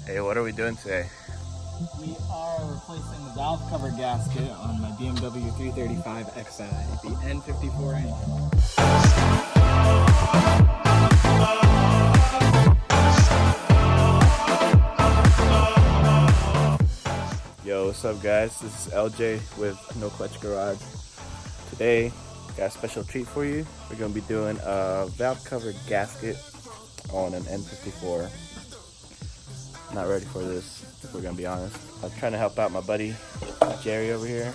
Hey, what are we doing today? We are replacing the valve cover gasket on my BMW 335 Xi, the N54 engine. Yo, what's up guys? This is LJ with NoClutch Garage. Today, got a special treat for you. We're going to be doing a valve cover gasket on an N54. Not ready for this, if we're going to be honest. I'm trying to help out my buddy Jerry over here.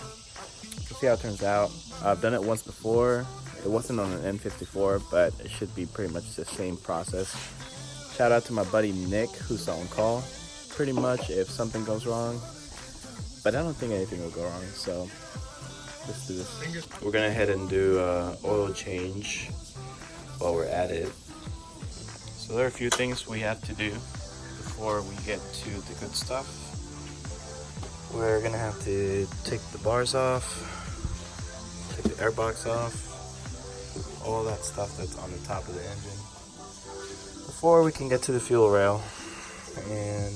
We'll see how it turns out. I've done it once before. It wasn't on an N54, but it should be pretty much the same process. Shout out to my buddy Nick, who's on call. Pretty much if something goes wrong, but I don't think anything will go wrong, so let's do this. We're gonna head and do oil change while we're at it. So there are a few things we have to do before we get to the good stuff. We're gonna have to take the bars off, take the airbox off, all that stuff that's on the top of the engine before we can get to the fuel rail. And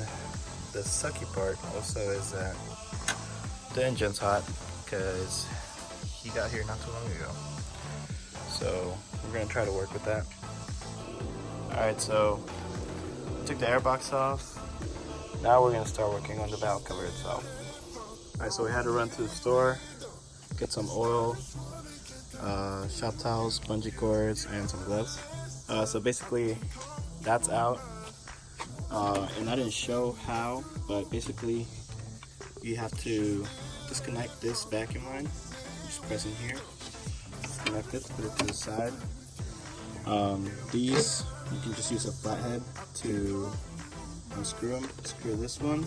the sucky part also is that the engine's hot because he got here not too long ago. So we're gonna try to work with that. Alright, so took the airbox off. Now we're gonna start working on the valve cover itself. Alright, so we had to run to the store, get some oil, shop towels, bungee cords, and some gloves. So basically that's out. And I didn't show how, but basically you have to disconnect this vacuum line. Just press in here, disconnect it, put it to the side. These, you can just use a flathead to unscrew them. Screw this one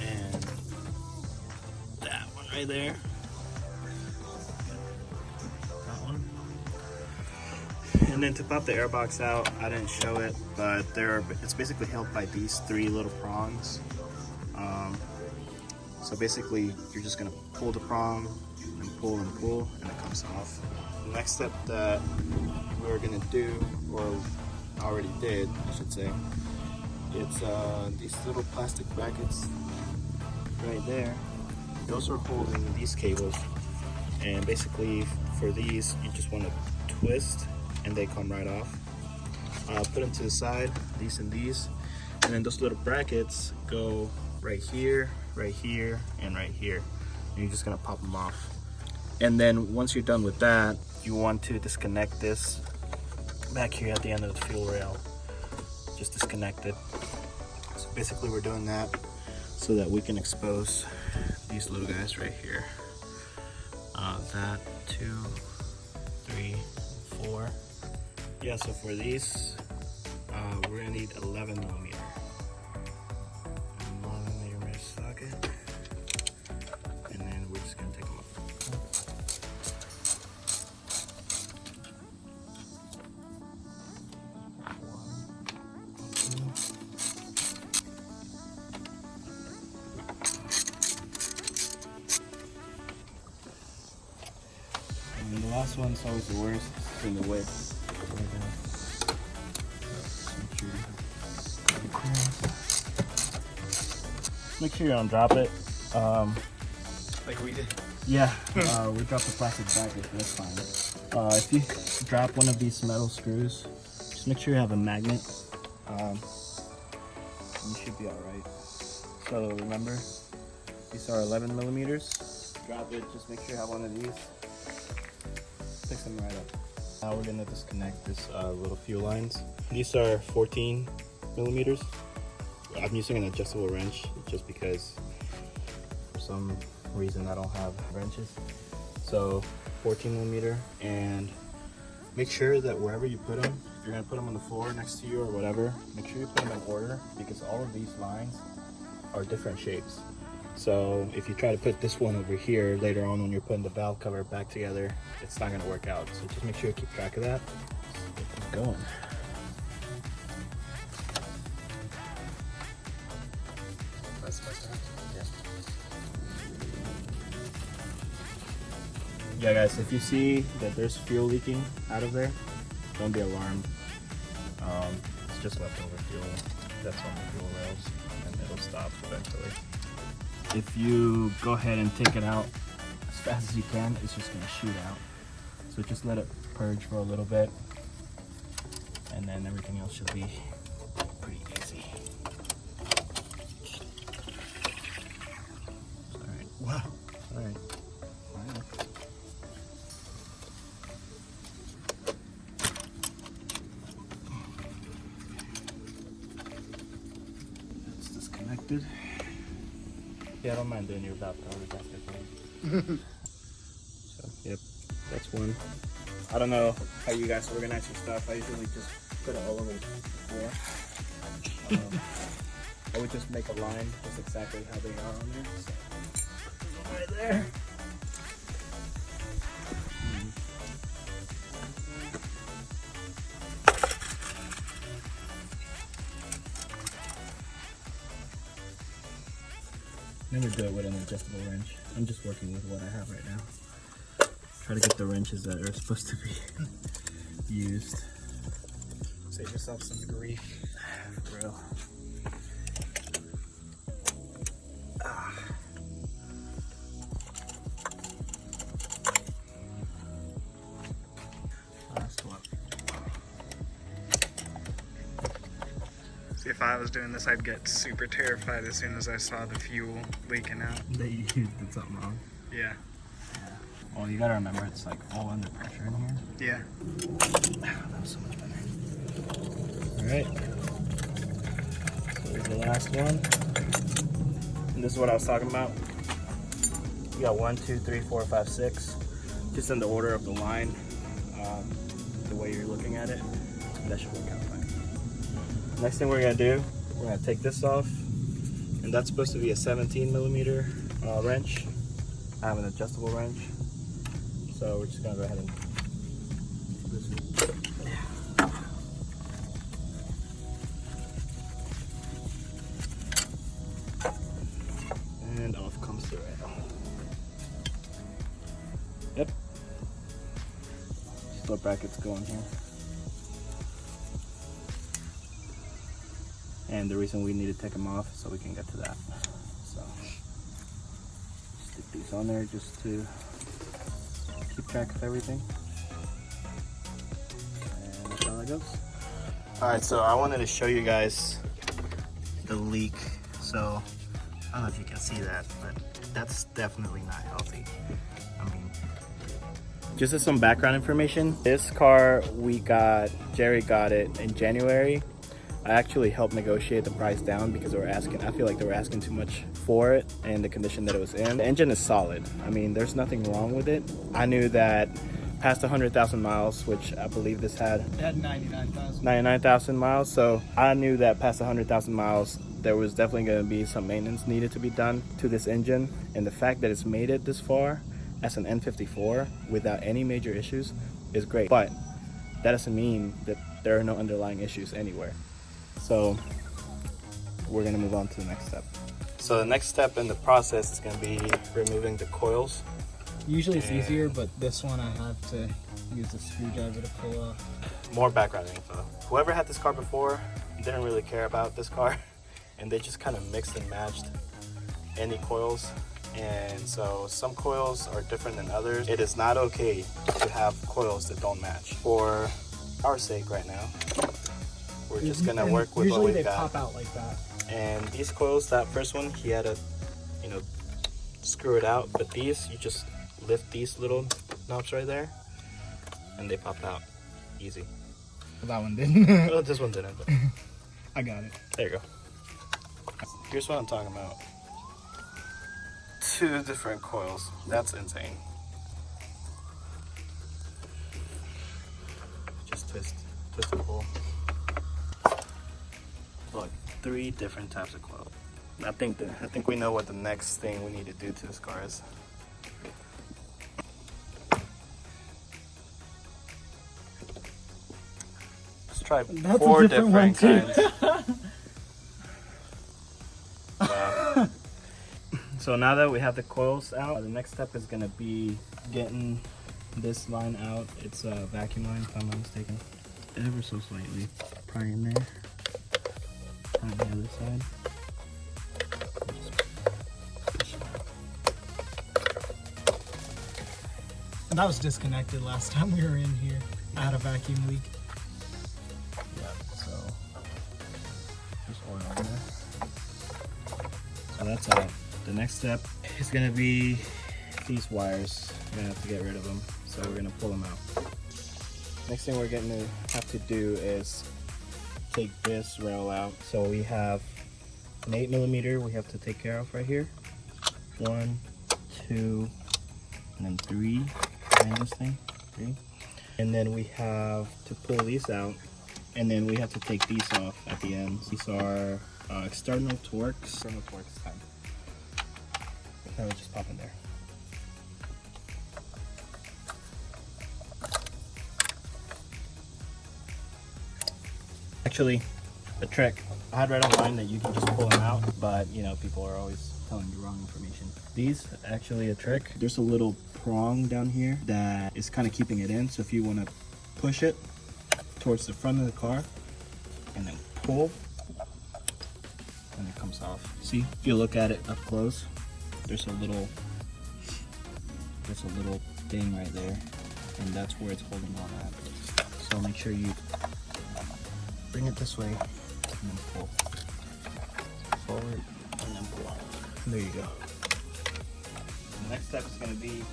and that one right there. That one. And then to pop the airbox out, I didn't show it, but it's basically held by these three little prongs. So basically, you're just gonna pull the prong and pull, and it comes off. The next step that we're gonna do, or already did, I should say, it's these little plastic brackets right there. Those are holding these cables, and basically for these, you just want to twist, and they come right off. Put them to the side, these and these, and then those little brackets go right here, and right here. And you're just gonna pop them off. And then once you're done with that, you want to disconnect this back here at the end of the fuel rail. Just disconnect it. So basically we're doing that so that we can expose these little guys right here. That, 2, 3, 4. Yeah, so for these, we're gonna need 11 millimeter. 11 millimeter socket. And then we're just gonna take them off. And the last one's always the worst, it's in the way. Make sure you don't drop it. Like we did. Yeah, we dropped the plastic bracket, but that's fine. If you drop one of these metal screws, just make sure you have a magnet. You should be alright. So remember, these are 11 millimeters. Drop it, just make sure you have one of these. Fix them right up. Now we're gonna disconnect this little fuel lines. These are 14 millimeters. I'm using an adjustable wrench just because for some reason I don't have wrenches. So 14 millimeter, and make sure that wherever you put them, if you're gonna put them on the floor next to you or whatever, make sure you put them in order because all of these lines are different shapes. So if you try to put this one over here later on when you're putting the valve cover back together, it's not gonna work out. So just make sure you keep track of that. Let's get going. Yeah guys, if you see that there's fuel leaking out of there, don't be alarmed. It's just leftover fuel that's on the fuel rails, and will stop eventually. If you go ahead and take it out as fast as you can, it's just gonna shoot out. So just let it purge for a little bit, and then everything else should be pretty easy. Alright. Wow. Alright. It's disconnected. Yeah, I don't mind doing your valve cover gasket thing. So, yep, that's one. I don't know how you guys organize your stuff. I usually just put it all over the floor. I would just make a line, just exactly how they are on there. So, right there. Never do it with an adjustable wrench. I'm just working with what I have right now. Try to get the wrenches that are supposed to be used. Save yourself some grief. For real. Last one. See, if I was doing this, I'd get super terrified as soon as I saw the fuel leaking out. That you did something wrong. Yeah. Well, you gotta remember it's like all under pressure in here. Yeah. That was so much better. Alright. So here's the last one. And this is what I was talking about. You got 1, 2, 3, 4, 5, 6. Just in the order of the line. The way you're looking at it. That should work out fine. Next thing we're gonna do, we're gonna take this off. And that's supposed to be a 17mm wrench. I have an adjustable wrench. So we're just gonna go ahead and and off comes the rail. Yep. Split brackets going here. And the reason we need to take them off so we can get to that. So stick these on there just to keep track of everything. And that's how that goes. Alright, so I wanted to show you guys the leak. So I don't know if you can see that, but that's definitely not healthy. I mean, just as some background information, this car Jerry got it in January. I actually helped negotiate the price down because I feel like they were asking too much for it and the condition that it was in. The engine is solid. I mean, there's nothing wrong with it. I knew that past 100,000 miles, which I believe this had. It had 99,000. 99,000 miles. So I knew that past 100,000 miles, there was definitely going to be some maintenance needed to be done to this engine. And the fact that it's made it this far as an N54 without any major issues is great. But that doesn't mean that there are no underlying issues anywhere. So we're going to move on to the next step. So the next step in the process is going to be removing the coils. Usually it's easier, but this one I have to use a screwdriver to pull off. More background info. Whoever had this car before didn't really care about this car, and they just kind of mixed and matched any coils. And so some coils are different than others. It is not okay to have coils that don't match. For our sake right now, we're just gonna work with what we've got. Usually they pop out like that. And these coils, that first one, he had to, screw it out. But these, you just lift these little knobs right there, and they pop out easy. That one didn't. Well, this one didn't, but I got it. there you go. Here's what I'm talking about. 2 different coils. That's insane. Just twist and pull. Look, 3 different types of coil. I think we know what the next thing we need to do to this car is. Let's try 4 different kinds. Wow. So now that we have the coils out, the next step is gonna be getting this line out. It's a vacuum line, if I'm not mistaken. Ever so slightly. Pry in there. Pry on the other side. That was disconnected last time we were in here. I had a vacuum leak. Yeah, so there's oil in there. So that's out. The next step is gonna be these wires. We're gonna have to get rid of them. So we're gonna pull them out. Next thing we're going to have to do is take this rail out. So we have an 8mm we have to take care of right here. 1, 2, and then 3. And this thing, 3. And then we have to pull these out, and then we have to take these off at the end. These are external Torx. External Torx time. That would just pop in there. Actually, a trick. I had read online that you can just pull them out, but you know, people are always telling you wrong information. These actually a trick. There's a little prong down here that is kind of keeping it in. So if you want to push it towards the front of the car and then pull, and it comes off. See, if you look at it up close, there's a little thing right there, and that's where it's holding on at. So make sure you bring it this way and then pull forward and then pull. There you go. The next step is going to be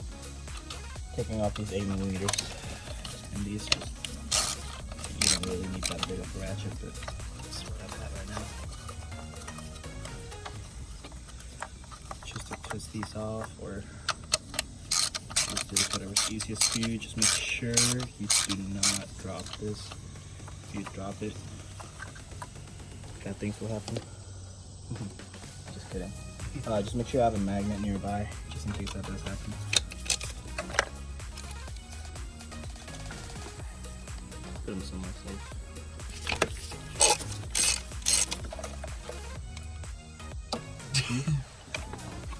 taking off these 8mm, and these just, you don't really need that big of a ratchet, but that's what I've got right now. Just to twist these off, or just do whatever's easiest for you. Just make sure you do not drop this. If you drop it, bad things will happen. Just kidding. Just make sure you have a magnet nearby, just in case that does happen. Put them somewhere safe.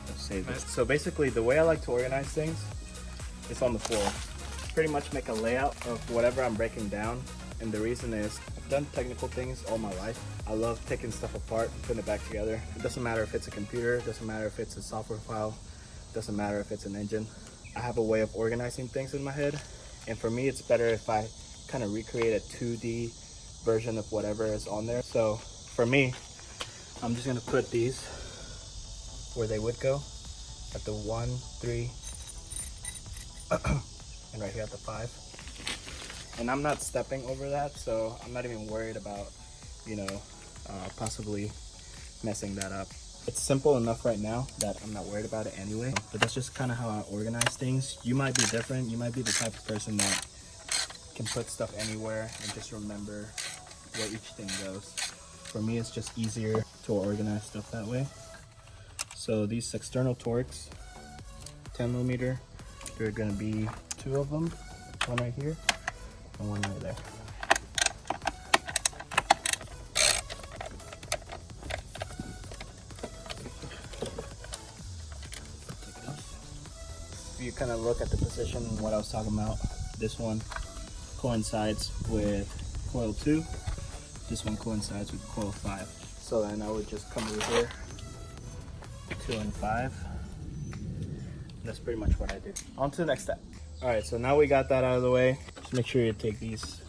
Let's save this. So basically, the way I like to organize things is on the floor. Pretty much make a layout of whatever I'm breaking down. And the reason is, I've done technical things all my life. I love taking stuff apart and putting it back together. It doesn't matter if it's a computer, it doesn't matter if it's a software file, it doesn't matter if it's an engine. I have a way of organizing things in my head. And for me, it's better if I kind of recreate a 2D version of whatever is on there. So for me, I'm just gonna put these where they would go, at the 1, 3, and right here at the 5. And I'm not stepping over that, so I'm not even worried about, you know, possibly messing that up. It's simple enough right now that I'm not worried about it anyway. But that's just kind of how I organize things. You might be different. You might be the type of person that can put stuff anywhere and just remember where each thing goes. For me, it's just easier to organize stuff that way. So these external Torx, 10mm, there are going to be 2 of them, one right here and one right there. If you kind of look at the position, what I was talking about, this one coincides with coil 2, this one coincides with coil 5. So then I would just come over here, 2 and 5. That's pretty much what I do. On to the next step. All right, so now we got that out of the way. Just make sure you take these.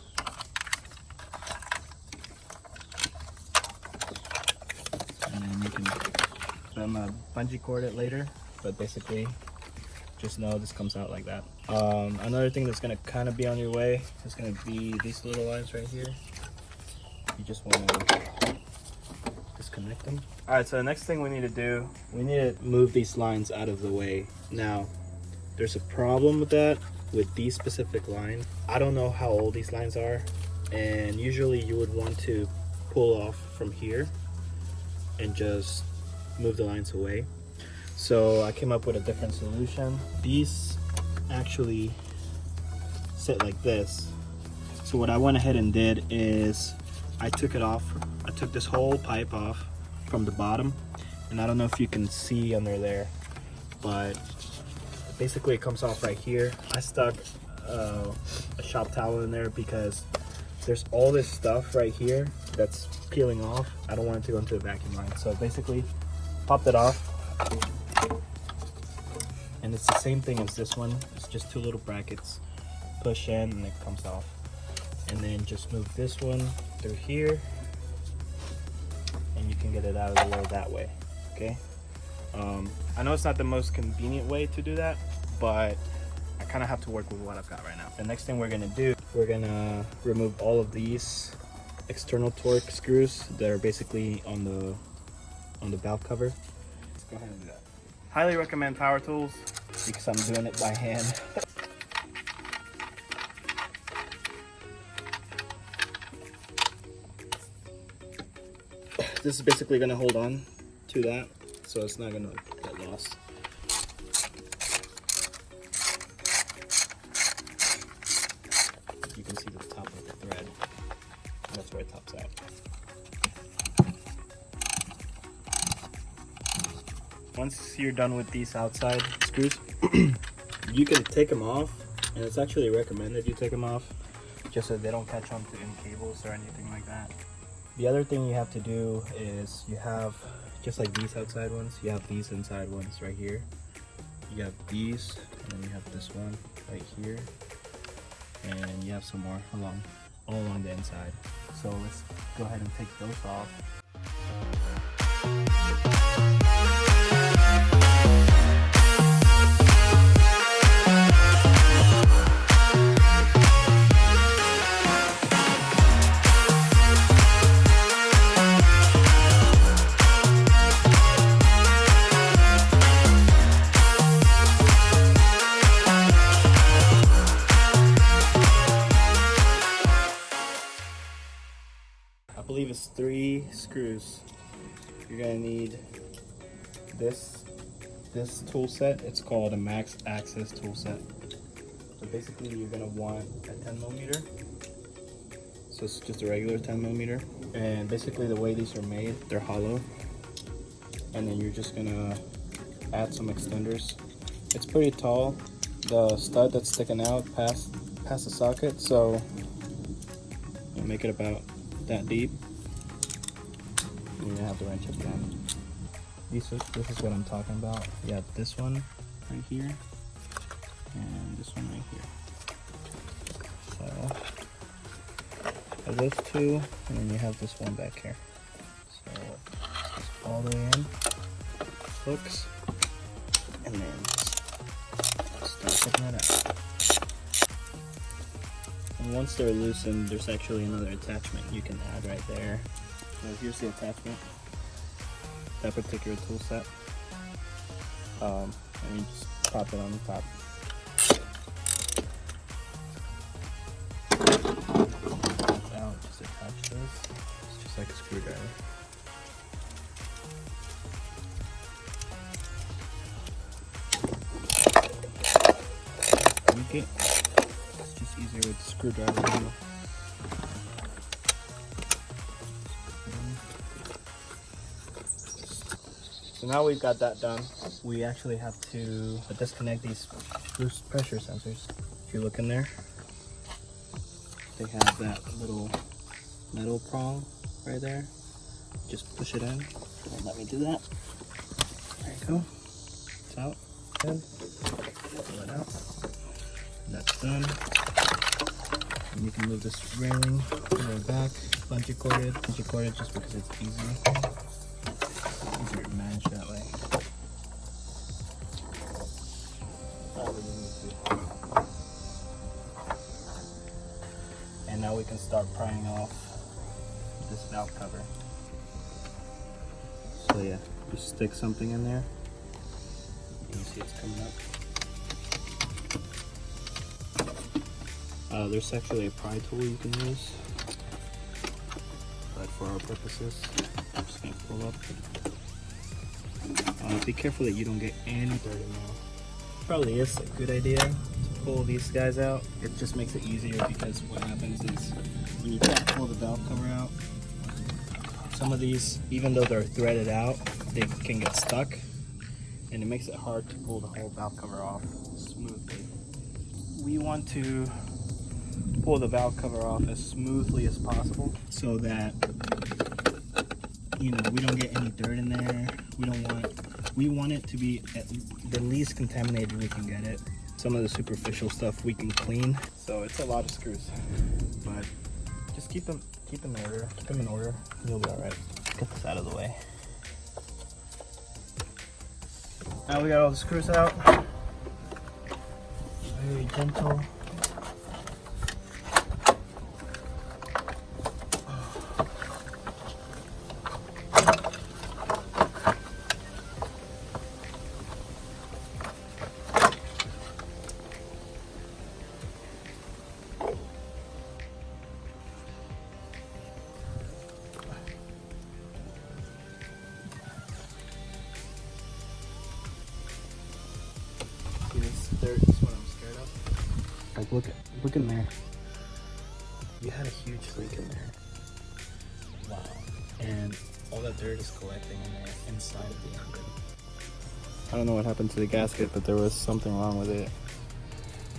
And then you can bungee cord it later, but basically just know this comes out like that. Another thing that's gonna kind of be on your way is gonna be these little lines right here. You just wanna disconnect them. All right, so the next thing we need to do, we need to move these lines out of the way. Now, there's a problem with that, with these specific lines. I don't know how old these lines are, and usually you would want to pull off from here and just move the lines away. So I came up with a different solution. These actually sit like this. So what I went ahead and did is I took it off. I took this whole pipe off from the bottom, and I don't know if you can see under there, but basically it comes off right here. I stuck a shop towel in there because there's all this stuff right here that's peeling off. I don't want it to go into the vacuum line. So basically popped it off, And it's the same thing as this one. It's just two little brackets. Push in and it comes off. And then just move this one through here. And you can get it out of the way that way, okay? I know it's not the most convenient way to do that, but I kind of have to work with what I've got right now. The next thing we're gonna do, we're gonna remove all of these external torque screws that are basically on the valve cover. Let's go ahead and do that. Highly recommend power tools because I'm doing it by hand. This is basically going to hold on to that, so it's not going to get lost. You can see the top of the thread. That's where it tops out. Once you're done with these outside screws, you can take them off, and it's actually recommended you take them off just so they don't catch on to any cables or anything like that. The other thing you have to do is you have, just like these outside ones, you have these inside ones right here. You have these, and then you have this one right here, and you have some more all along the inside. So let's go ahead and take those off. I believe it's 3 screws. You're gonna need this tool set. It's called a max axis tool set. So basically you're gonna want a 10mm. So it's just a regular 10mm. And basically the way these are made, they're hollow. And then you're just gonna add some extenders. It's pretty tall. The stud that's sticking out past the socket, so you make it about that deep. You're gonna have to wrench it down. This is what I'm talking about. You have this one right here and this one right here. So have those two, and then you have this one back here. So just all the way in, hooks, and then start taking that out. And once they're loosened, there's actually another attachment you can add right there. So here's the attachment, that particular tool set, and you just pop it on the top. It's out, just attach this. It's just like a screwdriver. Okay, it's just easier with the screwdriver handle. So now we've got that done, we actually have to disconnect these boost pressure sensors. If you look in there, they have that little metal prong right there. Just push it in, and let me do that. There you go, it's out. Good. Pull it out. That's done. And you can move this railing right back, bungee corded just because it's easier to manage that way. And now we can start prying off this valve cover. So yeah, you stick something in there. You can see it's coming up. There's actually a pry tool you can use, but for our purposes, I'm just gonna pull up. Be careful that you don't get any dirt in there. Probably is a good idea to pull these guys out. It just makes it easier because what happens is when you try to pull the valve cover out, some of these, even though they're threaded out, they can get stuck, and it makes it hard to pull the whole valve cover off smoothly. We want to pull the valve cover off as smoothly as possible so that, you know, we don't get any dirt in there. We don't want We want it to be at the least contaminated we can get it. Some of the superficial stuff we can clean. So it's a lot of screws, but just keep them in order. Keep them in order. You'll be all right. Get this out of the way. Now we got all the screws out. Very gentle. Dirt is what I'm scared of. Like look in there. You had a huge leak in there. Wow. And all that dirt is collecting in there inside of the engine. I don't know what happened to the gasket, but there was something wrong with it.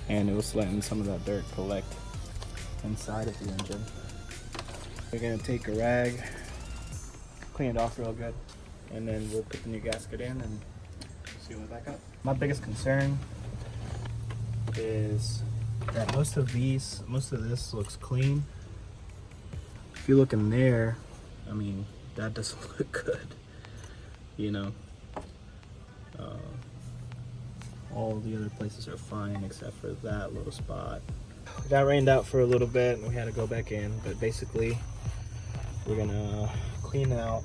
And it was letting some of that dirt collect inside of the engine. We're gonna take a rag, clean it off real good, and then we'll put the new gasket in and seal it back up. My biggest concern is that most of this looks clean. If you look in there, I mean, that doesn't look good, you know. All the other places are fine except for that little spot. We got rained out for a little bit and we had to go back in, but basically we're gonna clean out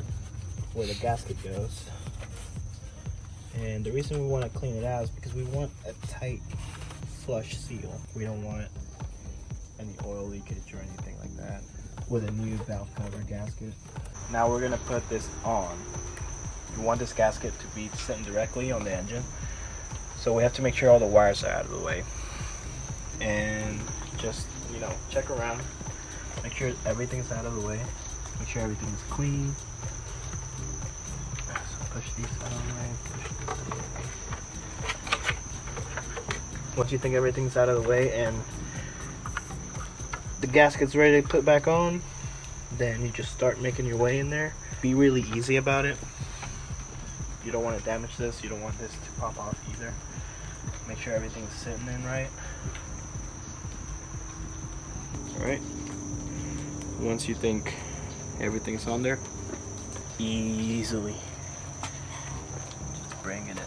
where the gasket goes. And the reason we want to clean it out is because we want a tight flush seal. We don't want any oil leakage or anything like that with a new valve cover gasket. Now we're gonna put this on. We want this gasket to be sitting directly on the engine. So we have to make sure all the wires are out of the way. And just, you know, check around. Make sure everything's out of the way. Make sure everything's clean. So push these out of the way. Push these out of the way. Once you think everything's out of the way and the gasket's ready to put back on, then you just start making your way in there. Be really easy about it. You don't want to damage this. You don't want this to pop off either. Make sure everything's sitting in right. Alright. Once you think everything's on there, easily just bring it in.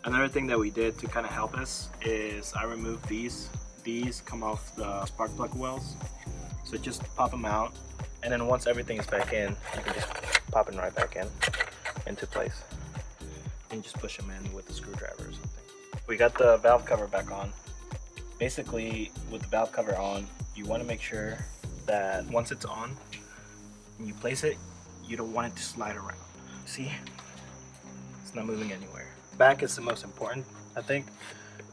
Another thing that we did to kind of help us is I removed these. These come off the spark plug wells. So just pop them out, and then once everything is back in, you can just pop it right back in into place. And just push them in with a screwdriver or something. We got the valve cover back on. Basically, with the valve cover on, you want to make sure that once it's on and you place it, you don't want it to slide around. See? It's not moving anywhere. Back is the most important, I think.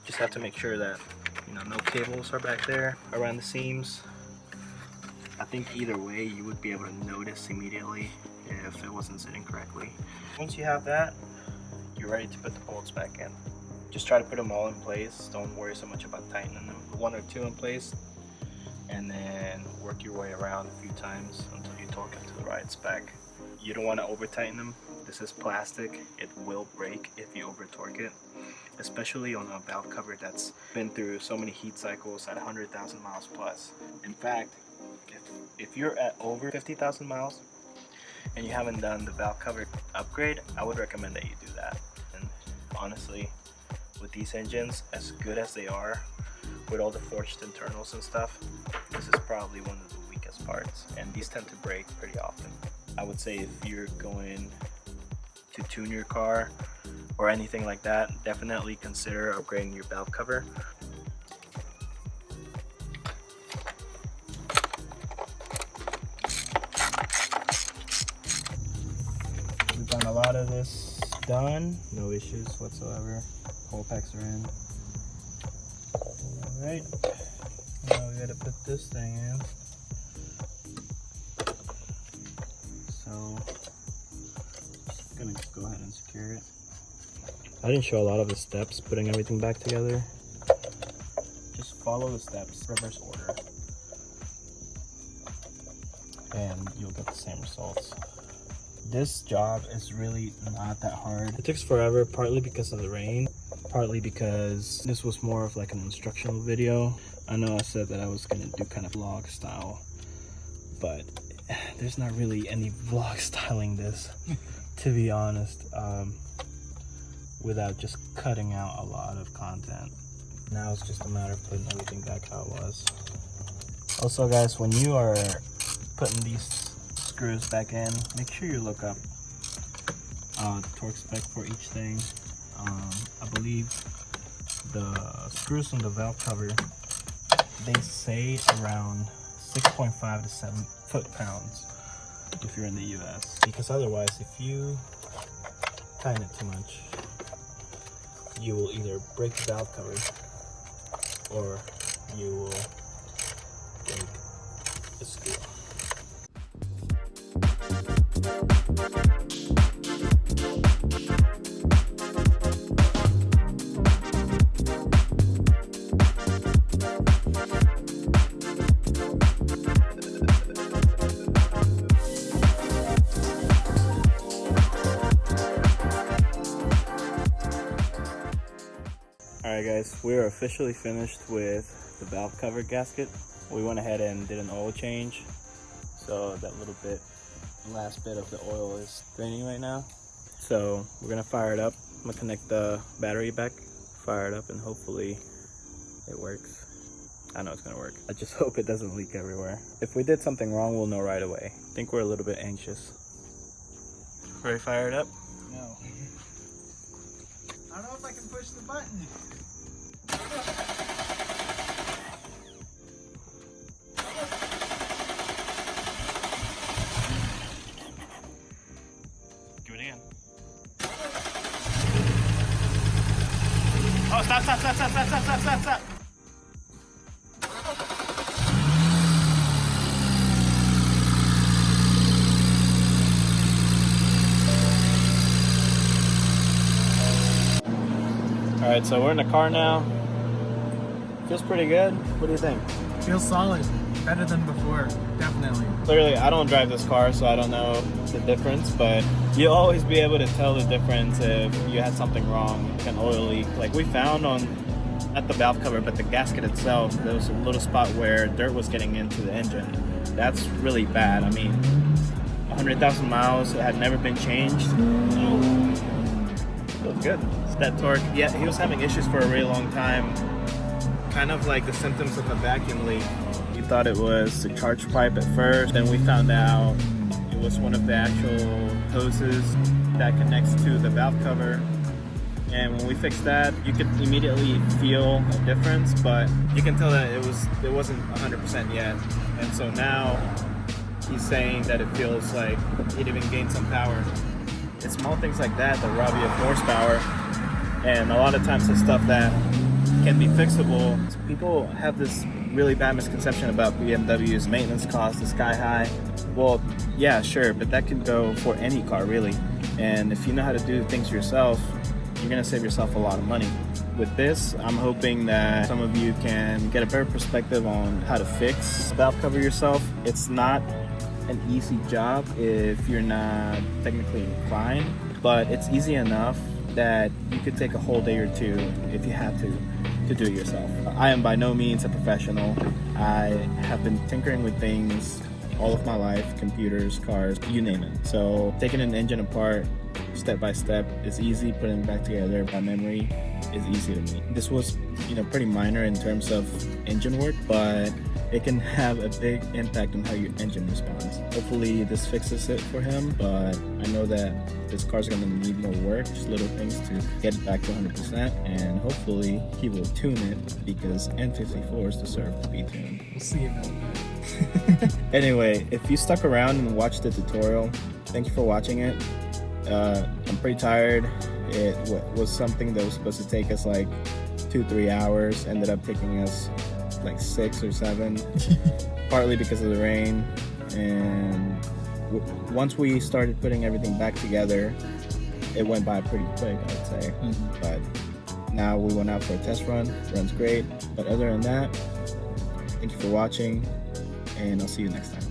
Just have to make sure that, you know, no cables are back there around the seams. I think either way, you would be able to notice immediately if it wasn't sitting correctly. Once you have that, you're ready to put the bolts back in. Just try to put them all in place. Don't worry so much about tightening them. One or two in place, and then work your way around a few times until you torque it to the right spec. You don't want to over tighten them. This is plastic. It will break if you over torque it, especially on a valve cover that's been through so many heat cycles at 100,000 miles plus. In fact, if you're at over 50,000 miles and you haven't done the valve cover upgrade, I would recommend that you do that. And honestly, with these engines, as good as they are, with all the forged internals and stuff, this is probably one of the weakest parts, and these tend to break pretty often. I would say if you're going to tune your car or anything like that, definitely consider upgrading your valve cover. We've done a lot of this done, no issues whatsoever. Whole packs are in. Alright, now we gotta put this thing in. So, just gonna go ahead and secure it. I didn't show a lot of the steps putting everything back together. Just follow the steps, reverse order, and you'll get the same results. This job is really not that hard. It takes forever, partly because of the rain, partly because this was more of like an instructional video. I know I said that I was gonna do kind of vlog style, but there's not really any vlog styling this, to be honest, without just cutting out a lot of content. Now it's just a matter of putting everything back how it was. Also guys, when you are putting these screws back in, make sure you look up the torque spec for each thing. I believe the screws on the valve cover, they say around 6.5 to 7 foot-pounds if you're in the US, because otherwise if you tighten it too much, you will either break the valve cover or you will break the screw. Alright guys, we're officially finished with the valve cover gasket. We went ahead and did an oil change, so that last bit of the oil is draining right now. So we're gonna fire it up. I'm gonna connect the battery back, fire it up, and hopefully it works. I know it's gonna work. I just hope it doesn't leak everywhere. If we did something wrong, we'll know right away. I think we're a little bit anxious. Ready to fire it up? No. I don't know if I can push the button. Give it again. Oh, stop. All right, so we're in the car now. Feels pretty good. What do you think? Feels solid. Better than before, definitely. Clearly, I don't drive this car, so I don't know the difference, but you'll always be able to tell the difference if you had something wrong, like an oil leak. Like we found not the valve cover, but the gasket itself, there was a little spot where dirt was getting into the engine. That's really bad. I mean, 100,000 miles, it had never been changed. Feels good. It's that torque. Yeah, he was having issues for a really long time. Kind of like the symptoms of a vacuum leak. We thought it was the charge pipe at first, then we found out it was one of the actual hoses that connects to the valve cover. And when we fixed that, you could immediately feel a difference, but you can tell that it wasn't 100% yet. And so now he's saying that it feels like it even gained some power. It's small things like that that rob you of horsepower, and a lot of times it's stuff that can be fixable. People have this really bad misconception about BMW's maintenance cost is sky high. Well, yeah, sure, but that can go for any car really. And if you know how to do things yourself, you're gonna save yourself a lot of money. With this, I'm hoping that some of you can get a better perspective on how to fix valve cover yourself. It's not an easy job if you're not technically inclined, but it's easy enough that you could take a whole day or two if you had to do it yourself. I am by no means a professional. I have been tinkering with things all of my life, computers, cars, you name it. So taking an engine apart step by step is easy, putting it back together by memory is easy to me. This was, pretty minor in terms of engine work, but it can have a big impact on how your engine responds. Hopefully this fixes it for him, but I know that this car's gonna need more work, just little things to get it back to 100%, and hopefully he will tune it because N54s deserve to be tuned. We'll see about that. Anyway, if you stuck around and watched the tutorial, thank you for watching it. I'm pretty tired. It was something that was supposed to take us like 2-3 hours, ended up taking us like 6 or 7, partly because of the rain. And once we started putting everything back together, it went by pretty quick, I'd say. But now we went out for a test run, runs great. But other than that, thank you for watching, and I'll see you next time.